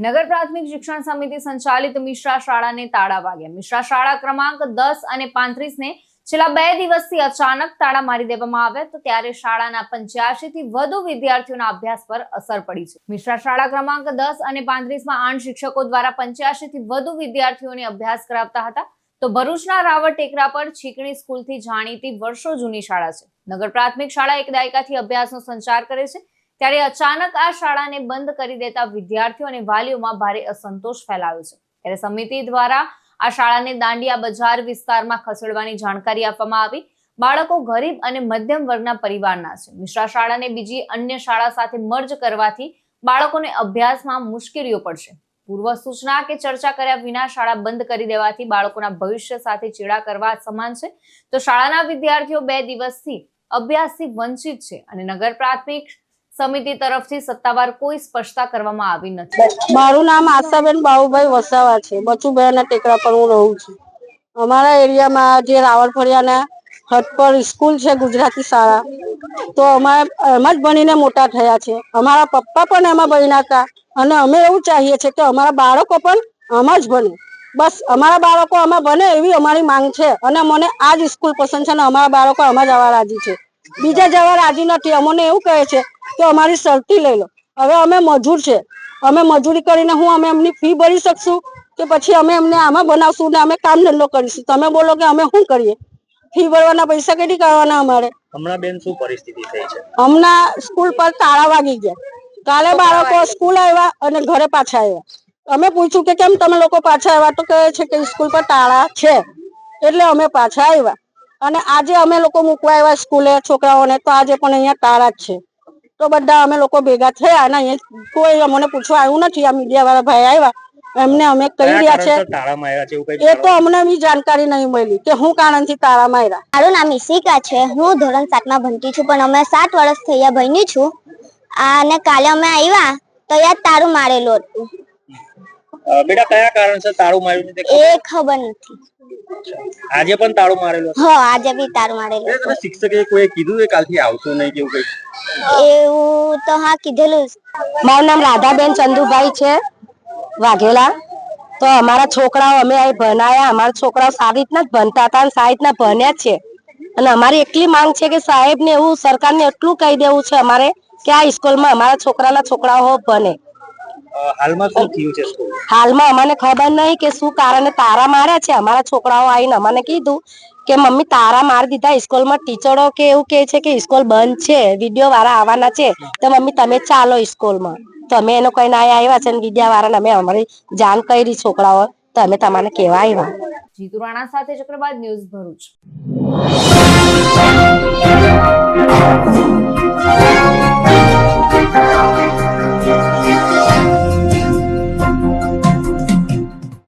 નગર પ્રાથમિક શિક્ષણ સમિતિ સંચાલિત મિશ્રા શાળાને તાળા વાગ્યા। મિશ્રા શાળા ક્રમાંક 10 અને 35 ને છેલ્લા 2 દિવસથી અચાનક તાળા મારી દેવામાં આવ્યા, તો ત્યારે શાળાના 85 થી વધુ વિદ્યાર્થીઓના અભ્યાસ પર અસર પડી છે। મિશ્રા શાળા ક્રમાંક 10 અને 35 માં 8 શિક્ષકો દ્વારા 85 થી વધુ વિદ્યાર્થીઓને અભ્યાસ કરાવતા હતા। તો ભરૂચના રાવટ ટેકરા પર છીકણી સ્કૂલથી જાણીતી વર્ષો જૂની શાળા છે। નગર પ્રાથમિક શાળા એક દાયકાથી અભ્યાસનો સંચાર કરે છે, ત્યારે અચાનક આ શાળાને બંધ કરી દેતા વિદ્યાર્થીઓ અને વાલીઓમાં ભારે અસંતોષ ફેલાયો છે। ત્યારે સમિતિ દ્વારા આ શાળાને દાંડિયા બજાર વિસ્તારમાં ખસેડવાની જાણકારી આપવામાં આવી। બાળકો ગરીબ અને મધ્યમ વર્ગના પરિવારના છે। મિશ્રા શાળાને બીજી અન્ય શાળા સાથે મર્જ કરવાથી બાળકોને અભ્યાસમાં મુશ્કેલીઓ પડશે। પૂર્વ સૂચના કે ચર્ચા કર્યા વિના શાળા બંધ કરી દેવાથી બાળકોના ભવિષ્ય સાથે ચેડા કરવા સમાન છે। તો શાળાના વિદ્યાર્થીઓ 2 દિવસથી અભ્યાસથી વંચિત છે અને નગર પ્રાથમિક સમિતિ તરફથી સત્તાવાર કોઈ સ્પષ્ટતા કરવામાં આવી નથી। મારું નામ આશાબેન બાબુભાઈ વસાવા છે। બચુભાઈના ટેકરા પર હું રહું છું। અમારા એરિયામાં જે રાવળફળિયાના હદ પર સ્કૂલ છે ગુજરાતી શાળા, તો અમારે એમાં જ ભણીને મોટા થયા છે। અમારા પપ્પા પણ એમાં ભણ્યા હતા અને અમે એવું ચાહીએ છીએ કે અમારા બાળકો પણ આમાં જ ભણે। બસ અમારા બાળકો આમાં ભણે એવી અમારી માંગ છે અને મને આ જ સ્કૂલ પસંદ છે અને અમારા બાળકો આમાં જવા રાજી છે, બીજા જવા રાજી નથી। અમને એવું કહે છે કે અમારી શરતી લઈ લો। હવે અમે મજૂર છે, અમે મજૂરી કરીને અમે એમની ફી ભરી શકશું કે પછી અમે એમને આમાં બનાવશું ને અમે કામ ધંધો કરીશું? તમે બોલો કે અમે શું કરીએ? ફી ભરવાના પૈસા કેટલી કરવાના અમારે? હમણાં બેન શું પરિસ્થિતિ થઈ છે? હમણાં સ્કૂલ પર તાળા વાગી ગયા। કાલે બાળકો સ્કૂલ આવ્યા અને ઘરે પાછા આવ્યા। અમે પૂછ્યું કે કેમ તમે લોકો પાછા આવ્યા, તો કહે છે કે સ્કૂલ પર તાળા છે એટલે અમે પાછા આવ્યા। અને આજે અમે લોકો મૂકવા આવ્યા સ્કૂલે છોકરાઓને, તો આજે પણ અહીંયા તાળા જ છે। તો બધા અમે લોકો ભેગા થયા અને અહીંયા કોઈ અમને પૂછવા આવ્યું નથી। આ મીડિયા વાળા ભાઈ આવ્યા, એમને અમે કહી રહ્યા છે, એ તો અમને બી જાણકારી નહીં મળી કે શું કારણથી તાળા માર્યા। મારું નામ ઈશિકા છે, હું ધોરણ 7 માં ભણતી છું, પણ અમે 7 વર્ષ થયા ભણી છું। અને કાલે અમે આવ્યા તો યાર તાળું મારેલું હતું। બેટા કયા કારણસર તાળું માર્યું છે એ ખબર નથી। આજે પણ તાળું મારેલું? હા, આજે બી તાળું મારેલું। તમે શિક્ષકે કોઈ કીધું કે કાલથી આવશો નહીં કેવું કઈ? એવું તો હા કીધેલું। મારું નામ રાધાબેન ચંદુભાઈ છે વાઘેલા। તો અમારા છોકરાઓ અમે અહીં ભણાયા, અમારા છોકરાઓ સારી રીતના જ ભણતા હતા અને સારી રીતના ભણ્યા છે। અને અમારી એટલી માંગ છે કે સાહેબને એવું સરકારને એટલું કહી દેવું છે અમારે કે આ સ્કૂલમાં અમારા છોકરાઓ ભણે। હાલમાં શું થયું છે સ્કૂલ? હાલમાં અમને ખબર નહીં કે શું કારણે તારા માર્યા છે। અમારા છોકરાઓ આવીને અમને કીધું કે મમ્મી તારા મારી દીધા સ્કૂલમાં, ટીચરો કે એવું કહે છે કે સ્કૂલ બંધ છે, વિડીયો વાળા આવવાના છે, તો મમ્મી તમે ચાલો સ્કૂલમાં। તો અમે એનો કઈ ના આવ્યા છે અને વિદ્યા વાળાને અમે અમારી જાણ કરી છોકરાઓ, તો અમે તમને કહેવા આવ્યા। જીતુ રાણા સાથે ચક્રવાત ન્યૂઝ ભરૂચ।